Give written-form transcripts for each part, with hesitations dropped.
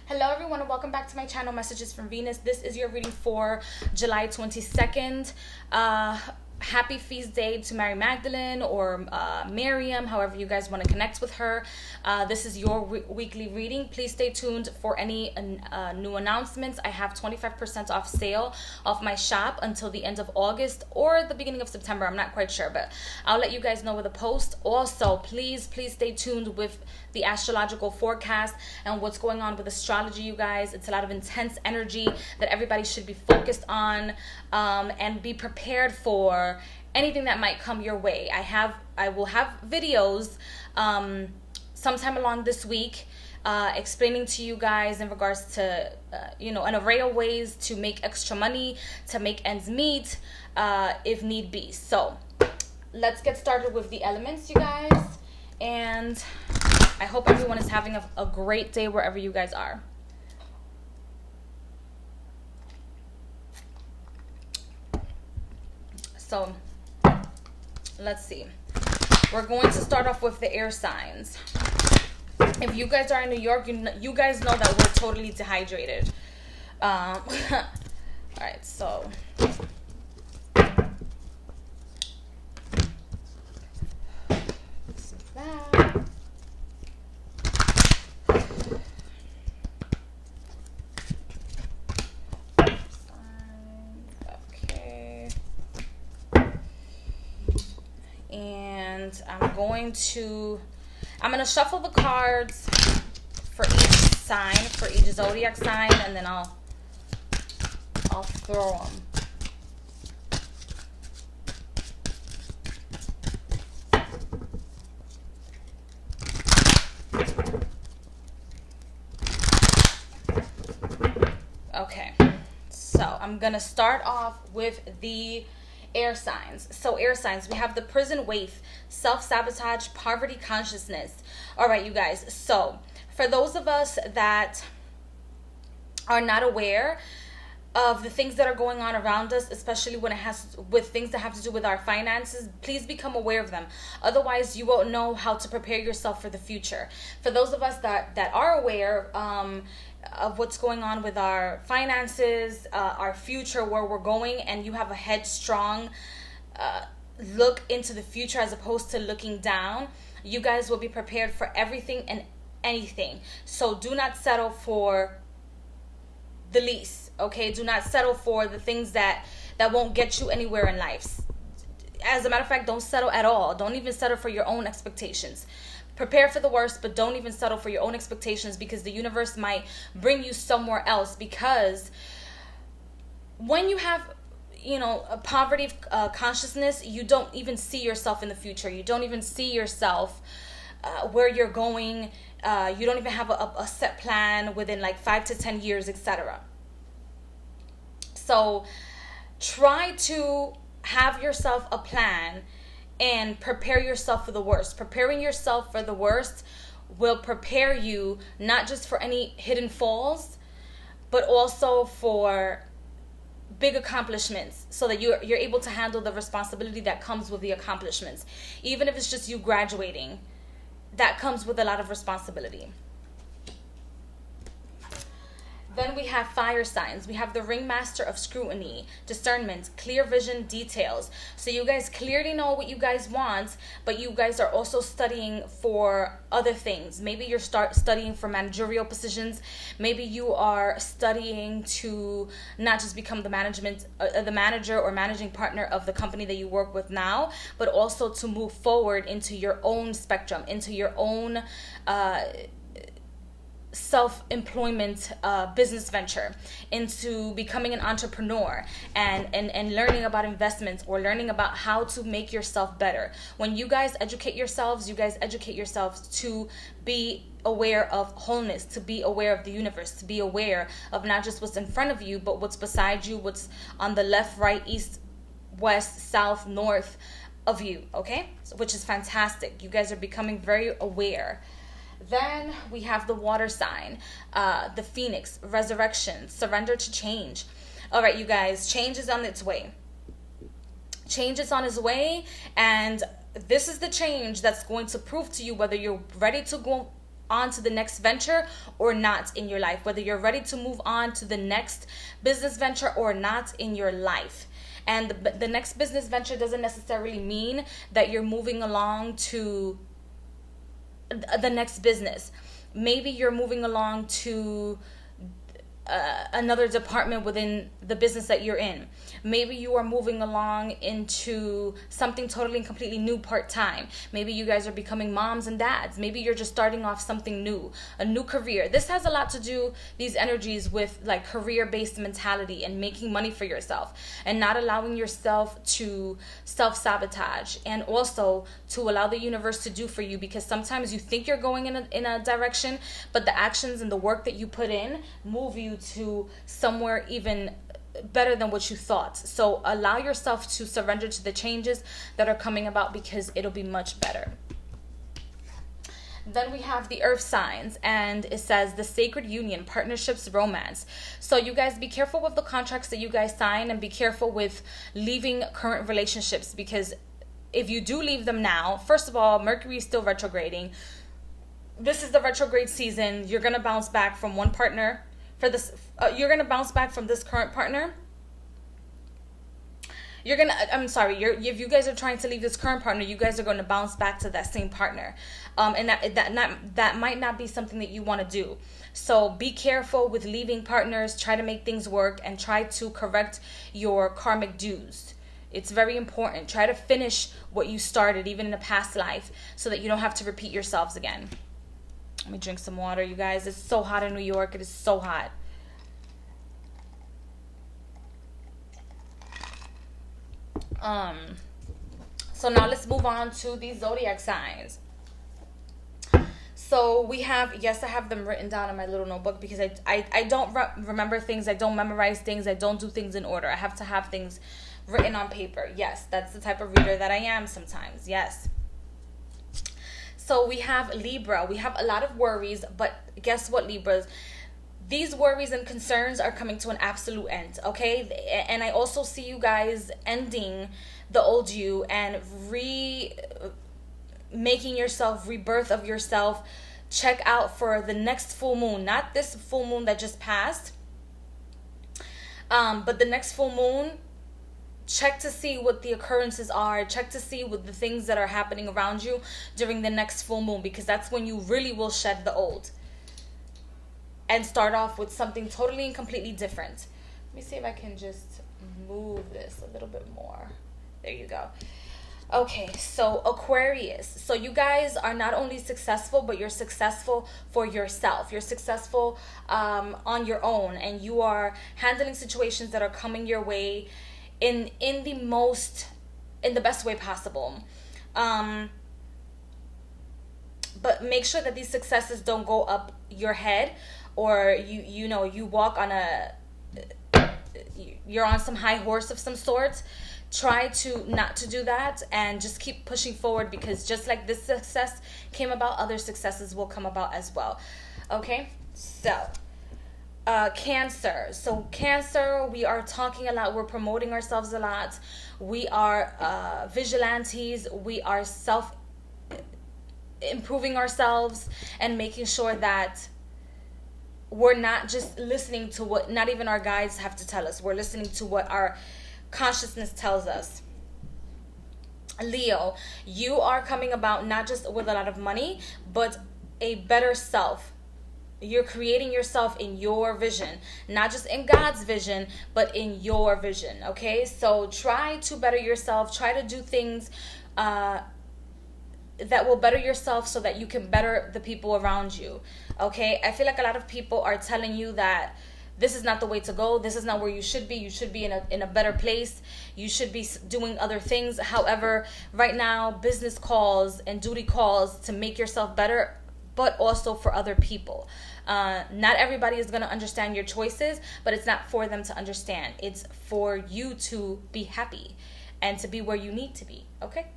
Hello everyone and welcome back to my channel, Messages from Venus. This is your reading for July 22nd. Happy feast day to Mary Magdalene or Miriam, however you guys want to connect with her. This is your weekly reading. Please stay tuned for any new announcements. I have 25% off sale off my shop until the end of August or the beginning of September. I'm not quite sure, but I'll let you guys know with a post. Also, please stay tuned with the astrological forecast and what's going on with astrology, you guys. It's a lot of intense energy that everybody should be focused on, and be prepared for anything that might come your way. I will have videos sometime along this week explaining to you guys in regards to an array of ways to make extra money, to make ends meet, if need be. So let's get started with the elements, you guys, and I hope everyone is having a great day wherever you guys are. So let's see. We're going to start off with the air signs. If you guys are in New York, you guys know that we're totally dehydrated. All right, so this is that. Okay. And I'm gonna shuffle the cards for each sign, for each zodiac sign, and then I'll throw them. Okay, so I'm gonna start off with the air signs. So air signs, we have the prison waif, self-sabotage, poverty consciousness. All right, you guys, so for those of us that are not aware of the things that are going on around us, especially when it has with things that have to do with our finances, please become aware of them. Otherwise, you won't know how to prepare yourself for the future. For those of us that are aware of what's going on with our finances, our future, where we're going, and you have a headstrong look into the future as opposed to looking down, you guys will be prepared for everything and anything. So do not settle for the least, okay? Do not settle for the things that won't get you anywhere in life. As a matter of fact, don't settle at all. Don't even settle for your own expectations. Prepare for the worst, but don't even settle for your own expectations, because the universe might bring you somewhere else. Because when you have a poverty consciousness, you don't even see yourself in the future. You don't even see yourself where you're going. You don't even have a set plan within like 5 to 10 years, etc. So try to have yourself a plan and prepare yourself for the worst. Preparing yourself for the worst will prepare you not just for any hidden falls, but also for big accomplishments, so that you're able to handle the responsibility that comes with the accomplishments. Even if it's just you graduating, that comes with a lot of responsibility. Then we have fire signs. We have the ringmaster of scrutiny, discernment, clear vision, details. So you guys clearly know what you guys want, but you guys are also studying for other things. Maybe you're studying for managerial positions. Maybe you are studying to not just become the manager or managing partner of the company that you work with now, but also to move forward into your own spectrum, into your own self-employment business venture, into becoming an entrepreneur and learning about investments, or learning about how to make yourself better. When you guys educate yourselves, you guys educate yourselves to be aware of wholeness, to be aware of the universe, to be aware of not just what's in front of you, but what's beside you, what's on the left, right, east, west, south, north of you, okay? So, which is fantastic. You guys are becoming very aware. Then we have the water sign, the phoenix, resurrection, surrender to change. All right, you guys, change is on its way. Change is on its way, and this is the change that's going to prove to you whether you're ready to go on to the next venture or not in your life, whether you're ready to move on to the next business venture or not in your life. And the next business venture doesn't necessarily mean that you're moving along to the next business. Maybe you're moving along to another department within the business that you're in. Maybe you are moving along into something totally and completely new part-time. Maybe you guys are becoming moms and dads. Maybe you're just starting off something new, a new career. This has a lot to do, these energies, with like career-based mentality and making money for yourself and not allowing yourself to self-sabotage, and also to allow the universe to do for you, because sometimes you think you're going in a direction, but the actions and the work that you put in move you to somewhere even better than what you thought. So allow yourself to surrender to the changes that are coming about, because it'll be much better. Then we have the earth signs, and it says the sacred union, partnerships, romance. So you guys be careful with the contracts that you guys sign, and be careful with leaving current relationships, because if you do leave them now, first of all, Mercury is still retrograding. This is the retrograde season. You're going to bounce back from one partner. You're going to bounce back from this current partner. If you guys are trying to leave this current partner, you guys are going to bounce back to that same partner. And that might not be something that you want to do. So be careful with leaving partners. Try to make things work and try to correct your karmic dues. It's very important. Try to finish what you started, even in a past life, so that you don't have to repeat yourselves again. Let me drink some water, you guys. It's so hot in New York. It is so hot. So now let's move on to the zodiac signs. So we have, yes, I have them written down in my little notebook, because I don't remember things. I don't memorize things. I don't do things in order. I have to have things written on paper. Yes, that's the type of reader that I am sometimes. Yes. So we have Libra. We have a lot of worries, but guess what, Libras? These worries and concerns are coming to an absolute end, okay? And I also see you guys ending the old you and making yourself, rebirth of yourself. Check out for the next full moon, not this full moon that just passed, but the next full moon. Check to see what the occurrences are. Check to see what the things that are happening around you during the next full moon, because that's when you really will shed the old and start off with something totally and completely different. Let me see if I can just move this a little bit more. There you go. Okay, so Aquarius. So you guys are not only successful, but you're successful for yourself. You're successful on your own, and you are handling situations that are coming your way in the best way possible. But make sure that these successes don't go up your head, or you walk on you're on some high horse of some sort. Try to not to do that, and just keep pushing forward, because just like this success came about, other successes will come about as well. Okay, so Cancer. So Cancer, we are talking a lot. We're promoting ourselves a lot. We are vigilantes. We are improving ourselves and making sure that we're not just listening to what not even our guides have to tell us. We're listening to what our consciousness tells us. Leo, you are coming about not just with a lot of money, but a better self. You're creating yourself in your vision, not just in God's vision, but in your vision. Okay, so try to better yourself. Try to do things that will better yourself, so that you can better the people around you. Okay, I feel like a lot of people are telling you that this is not the way to go. This is not where you should be. You should be in a better place. You should be doing other things. However, right now, business calls and duty calls to make yourself better, but also for other people. Not everybody is going to understand your choices, but it's not for them to understand. It's for you to be happy and to be where you need to be. Okay?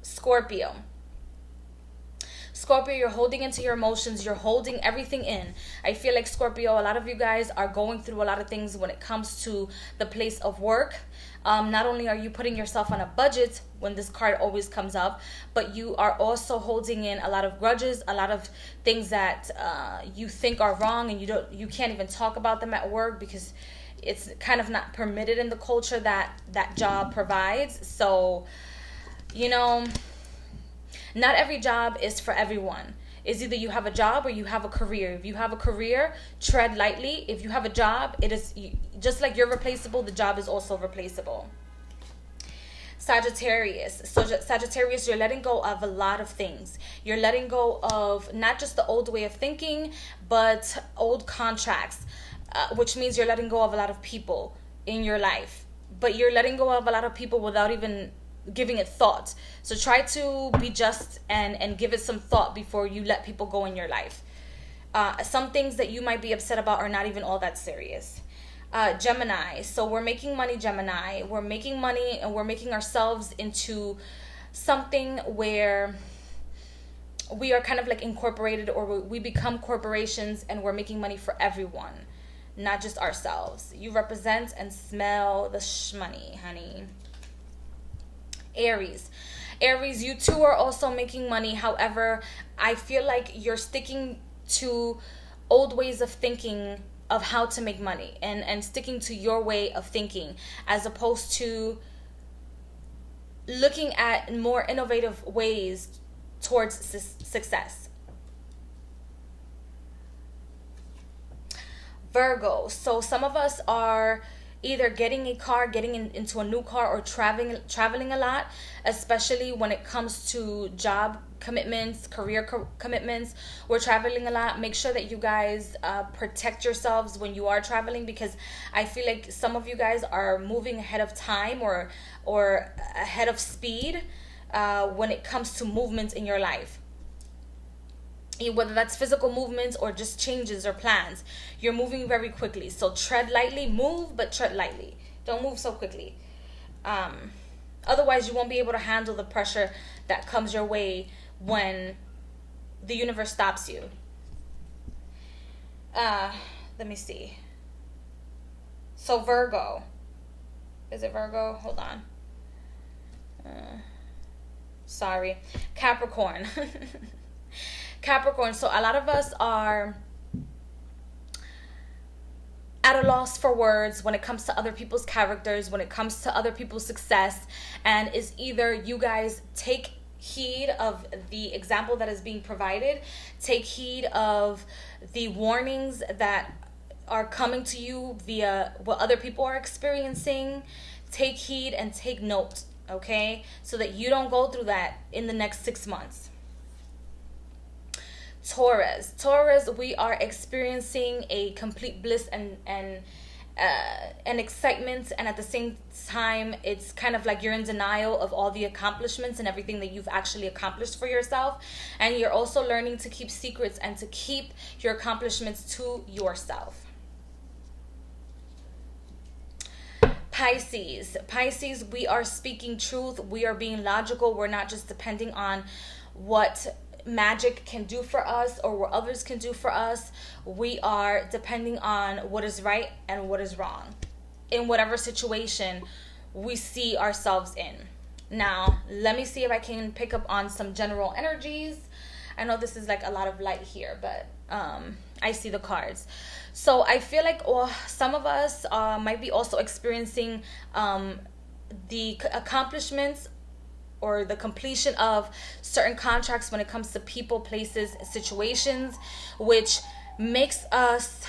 Scorpio. Scorpio, you're holding into your emotions. You're holding everything in. I feel like, Scorpio, a lot of you guys are going through a lot of things when it comes to the place of work. Not only are you putting yourself on a budget when this card always comes up, but you are also holding in a lot of grudges, a lot of things that you think are wrong, and you can't even talk about them at work because it's kind of not permitted in the culture that that job provides. So, you know, not every job is for everyone. It's either you have a job or you have a career. If you have a career, tread lightly. If you have a job, it is just like you're replaceable, the job is also replaceable. Sagittarius. So Sagittarius, you're letting go of a lot of things. You're letting go of not just the old way of thinking, but old contracts, which means you're letting go of a lot of people in your life. But you're letting go of a lot of people without even giving it thought. So try to be just and give it some thought before you let people go in your life. Some things that you might be upset about are not even all that serious. Gemini. So we're making money, Gemini. We're making money and we're making ourselves into something where we are kind of like incorporated, or we become corporations and we're making money for everyone, not just ourselves. You represent and smell the money, honey. Aries, you too are also making money. However, I feel like you're sticking to old ways of thinking of how to make money, and sticking to your way of thinking, as opposed to looking at more innovative ways towards success. Virgo. So some of us are either getting a car, getting into a new car, or traveling a lot, especially when it comes to job commitments, career commitments. We're traveling a lot. Make sure that you guys protect yourselves when you are traveling, because I feel like some of you guys are moving ahead of time or ahead of speed when it comes to movements in your life. Whether that's physical movements or just changes or plans, you're moving very quickly. So tread lightly, move, but tread lightly. Don't move so quickly. Otherwise, you won't be able to handle the pressure that comes your way when the universe stops you. Let me see. So Virgo. Is it Virgo? Hold on. Sorry. Capricorn. Capricorn. So a lot of us are at a loss for words when it comes to other people's characters, when it comes to other people's success, and it's either you guys take heed of the example that is being provided, take heed of the warnings that are coming to you via what other people are experiencing, take heed and take note, okay, so that you don't go through that in the next 6 months. Taurus, we are experiencing a complete bliss and excitement, and at the same time it's kind of like you're in denial of all the accomplishments and everything that you've actually accomplished for yourself, and you're also learning to keep secrets and to keep your accomplishments to yourself. Pisces, we are speaking truth, we are being logical, we're not just depending on what magic can do for us or what others can do for us. We are depending on what is right and what is wrong in whatever situation we see ourselves in. Now, let me see if I can pick up on some general energies. I know this is like a lot of light here, but I see the cards. So I feel like some of us might be also experiencing the accomplishments or the completion of certain contracts when it comes to people, places, situations, which makes us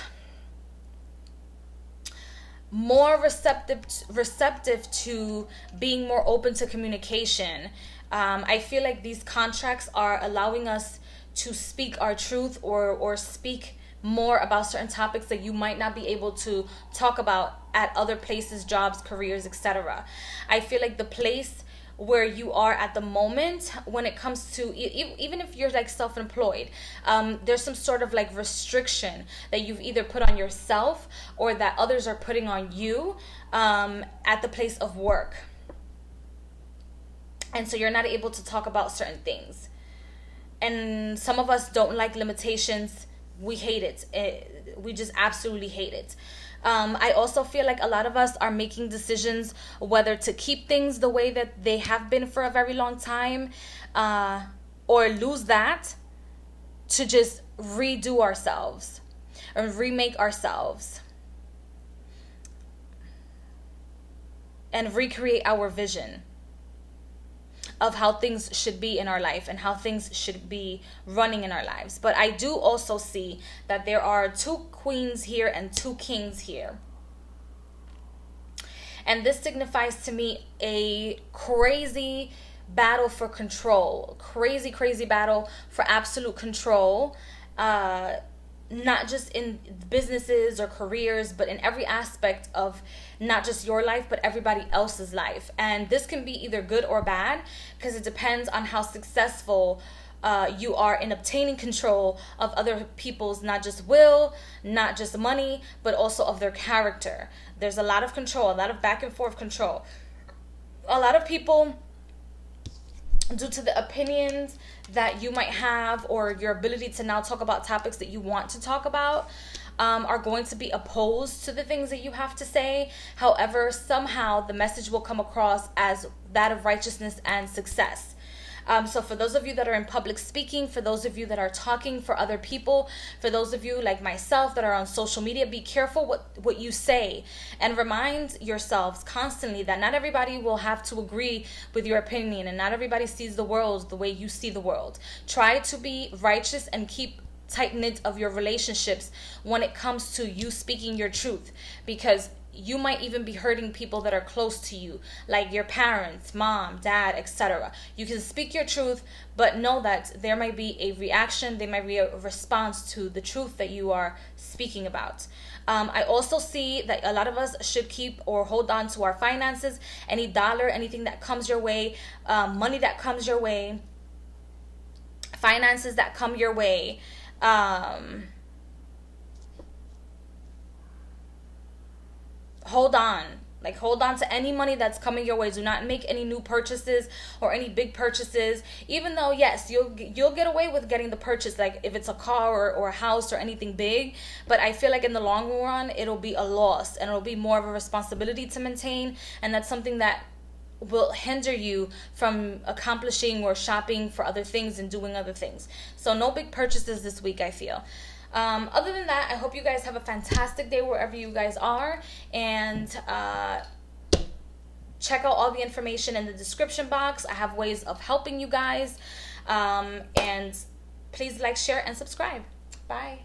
more receptive to being more open to communication. I feel like these contracts are allowing us to speak our truth or speak more about certain topics that you might not be able to talk about at other places, jobs, careers, etc. I feel like the place where you are at the moment when it comes to even if you're like self-employed, there's some sort of like restriction that you've either put on yourself or that others are putting on you at the place of work, and so you're not able to talk about certain things. and some of us don't like limitations. We hate it. We just absolutely hate it. I also feel like a lot of us are making decisions whether to keep things the way that they have been for a very long time, or lose that to just redo ourselves or remake ourselves and recreate our vision of how things should be in our life and how things should be running in our lives. But I do also see that there are 2 queens here and 2 kings here. And this signifies to me a crazy battle for control. Crazy battle for absolute control. Not just in businesses or careers, but in every aspect of not just your life, but everybody else's life. And this can be either good or bad, because it depends on how successful you are in obtaining control of other people's, not just will, not just money, but also of their character. There's a lot of control, a lot of back and forth control. A lot of people, due to the opinions that you might have or your ability to now talk about topics that you want to talk about, are going to be opposed to the things that you have to say. However, somehow the message will come across as that of righteousness and success. So for those of you that are in public speaking, for those of you that are talking for other people, for those of you like myself that are on social media, be careful what you say, and remind yourselves constantly that not everybody will have to agree with your opinion, and not everybody sees the world the way you see the world. Try to be righteous and keep tight-knit of your relationships when it comes to you speaking your truth, because you might even be hurting people that are close to you, like your parents, mom, dad, etc. You can speak your truth, but know that there might be a reaction, there might be a response to the truth that you are speaking about. I also see that a lot of us should keep or hold on to our finances. Any dollar, anything that comes your way, money that comes your way, finances that come your way, hold on to any money that's coming your way. Do not make any new purchases or any big purchases, even though yes, you'll get away with getting the purchase, like if it's a car or a house or anything big. But I feel like in the long run it'll be a loss, and it'll be more of a responsibility to maintain, and that's something that will hinder you from accomplishing or shopping for other things and doing other things. So no big purchases this week, I feel. Other than that, I hope you guys have a fantastic day wherever you guys are, and check out all the information in the description box. I have ways of helping you guys, and please like, share, and subscribe. Bye.